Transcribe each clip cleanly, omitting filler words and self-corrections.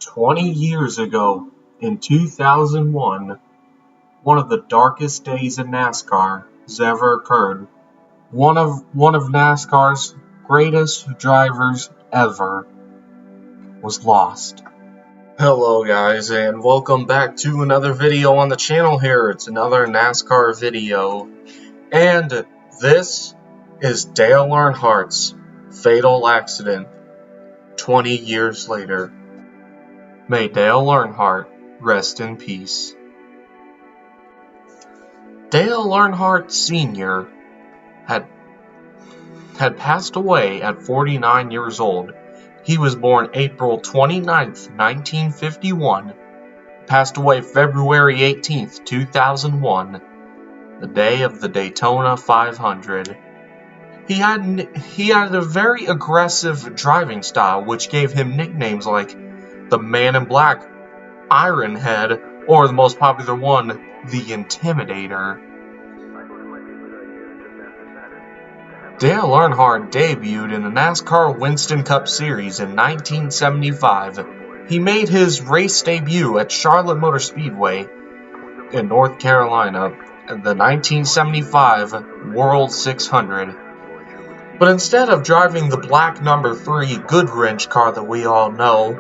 20 years ago, in 2001, one of the darkest days in NASCAR has ever occurred. One of NASCAR's greatest drivers ever was lost. Hello guys, and welcome back to another video on the channel here. It's another NASCAR video. And this is Dale Earnhardt's fatal accident 20 years later. May Dale Earnhardt rest in peace. Dale Earnhardt Sr. had passed away at 49 years old. He was born April 29th, 1951, passed away February 18th, 2001, the day of the Daytona 500. He had a very aggressive driving style, which gave him nicknames like the Man in Black, Iron Head, or the most popular one, the Intimidator. Dale Earnhardt debuted in the NASCAR Winston Cup Series in 1975. He made his race debut at Charlotte Motor Speedway in North Carolina in the 1975 World 600. But instead of driving the black number 3 Goodwrench car that we all know,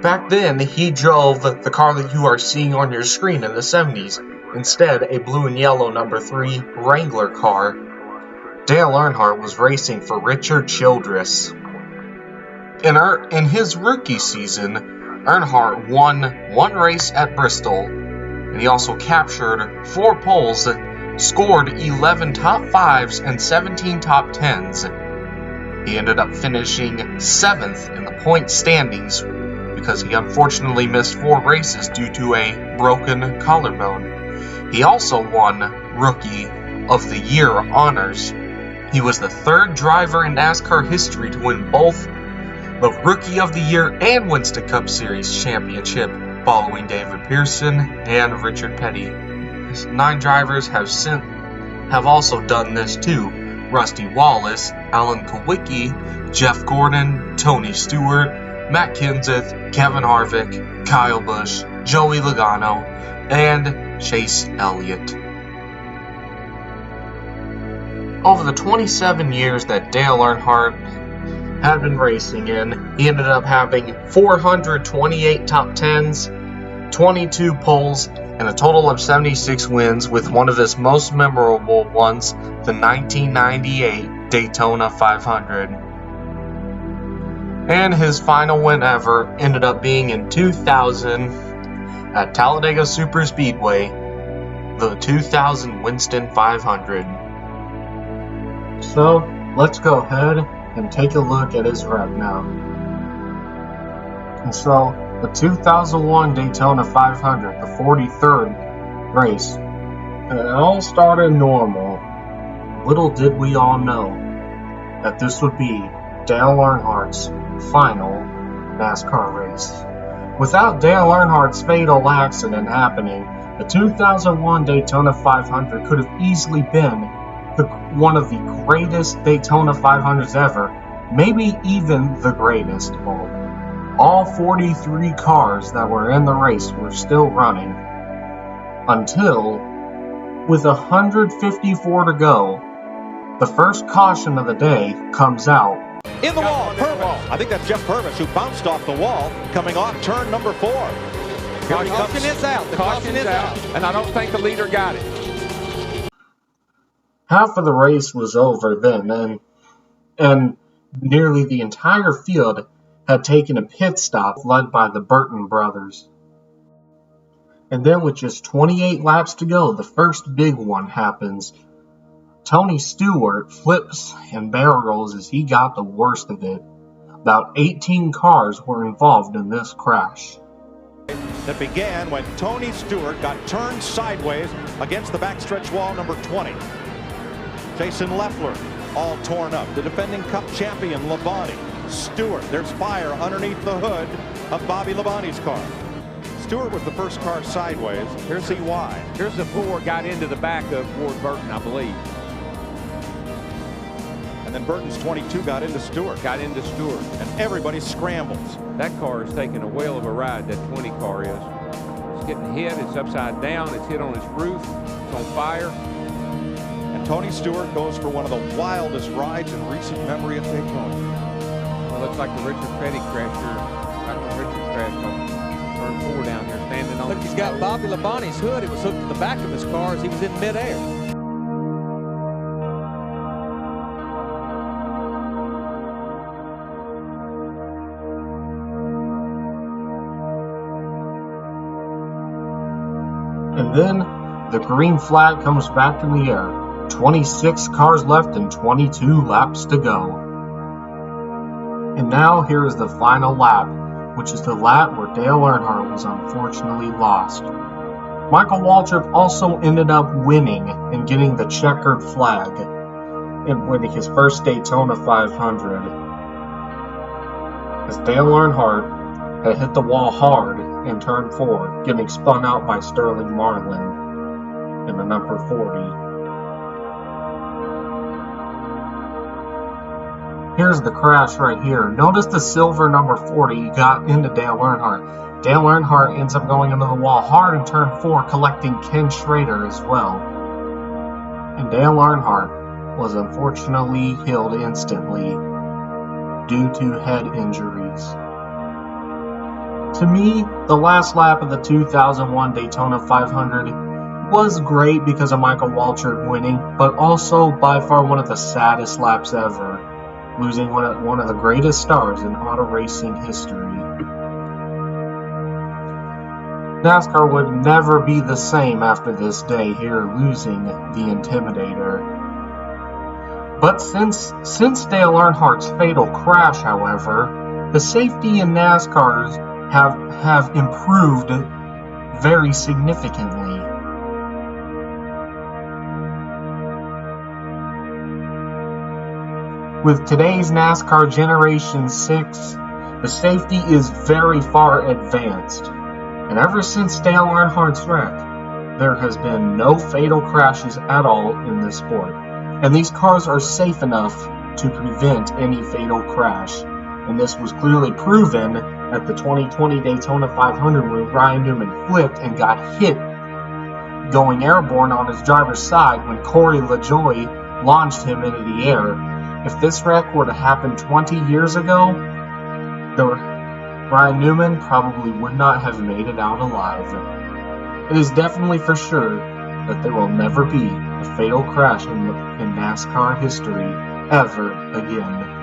back then he drove the car that you are seeing on your screen in the 70s. Instead, a blue and yellow number 3 Wrangler car. Dale Earnhardt was racing for Richard Childress. In his rookie season, Earnhardt won one race at Bristol, and he also captured 4 poles, scored 11 top 5s and 17 top 10s. He ended up finishing 7th in the point standings because he unfortunately missed 4 races due to a broken collarbone. He also won Rookie of the Year honors. He was the 3rd driver in NASCAR history to win both the Rookie of the Year and Winston Cup Series championship, following David Pearson and Richard Petty. 9 drivers have also done this too. Rusty Wallace, Alan Kulwicki, Jeff Gordon, Tony Stewart, Matt Kenseth, Kevin Harvick, Kyle Busch, Joey Logano, and Chase Elliott. Over the 27 years that Dale Earnhardt had been racing in, he ended up having 428 top 10s, 22 poles, and a total of 76 wins, with one of his most memorable ones, the 1998 Daytona 500. And his final win ever ended up being in 2000 at Talladega Superspeedway, the 2000 Winston 500. So, let's go ahead and take a look at his rep now. And so, the 2001 Daytona 500, the 43rd race, and it all started normal. Little did we all know that this would be Dale Earnhardt's final NASCAR race. Without Dale Earnhardt's fatal accident happening, the 2001 Daytona 500 could have easily been one of the greatest Daytona 500s ever, maybe even the greatest of all. All 43 cars that were in the race were still running until, with 154 to go, the first caution of the day comes out. In the wall, Purvis. I think that's Jeff Purvis who bounced off the wall coming off turn number 4. Here he comes. Caution is out. The caution is out. And I don't think the leader got it. Half of the race was over then, and nearly the entire field had taken a pit stop led by the Burton brothers. And then with just 28 laps to go, the first big one happens. Tony Stewart flips and barrel rolls as he got the worst of it. About 18 cars were involved in this crash. That began when Tony Stewart got turned sideways against the backstretch wall number 20. Jason Leffler all torn up. The defending Cup champion Labonte. Stewart, there's fire underneath the hood of Bobby Labonte's car. Stewart was the first car sideways. Here's the why. Here's the 4 got into the back of Ward Burton, I believe. And And then Burton's 22 got into Stewart. And everybody scrambles. That car is taking a whale of a ride, that 20 car is. It's getting hit, it's upside down, it's hit on its roof, it's on fire. And Tony Stewart goes for one of the wildest rides in recent memory at Daytona. Well, it looks like the Richard Petty crash here. Like the Richard crash on turn 4 down here, standing on. Look, he's got Bobby Labonte's hood. It was hooked to the back of his car as he was in midair. And then the green flag comes back in the air. 26 cars left and 22 laps to go. And now here is the final lap, which is the lap where Dale Earnhardt was unfortunately lost. Michael Waltrip also ended up winning and getting the checkered flag and winning his first Daytona 500. As Dale Earnhardt had hit the wall hard in turn 4, getting spun out by Sterling Marlin in the number 40. Here's the crash right here. Notice the silver number 40 got into Dale Earnhardt. Dale Earnhardt ends up going into the wall hard in turn 4, collecting Ken Schrader as well. And Dale Earnhardt was unfortunately killed instantly due to head injuries. To me, the last lap of the 2001 Daytona 500 was great because of Michael Waltrip winning, but also by far one of the saddest laps ever, losing one of the greatest stars in auto racing history. NASCAR would never be the same after this day here, losing the Intimidator. But since Dale Earnhardt's fatal crash, however, the safety in NASCAR have improved very significantly. With today's NASCAR Generation 6, the safety is very far advanced. And ever since Dale Earnhardt's wreck, there has been no fatal crashes at all in this sport. And these cars are safe enough to prevent any fatal crash. And this was clearly proven at the 2020 Daytona 500 where Ryan Newman flipped and got hit going airborne on his driver's side when Corey LaJoie launched him into the air. If this wreck were to happen 20 years ago, Ryan Newman probably would not have made it out alive. It is definitely for sure that there will never be a fatal crash in NASCAR history ever again.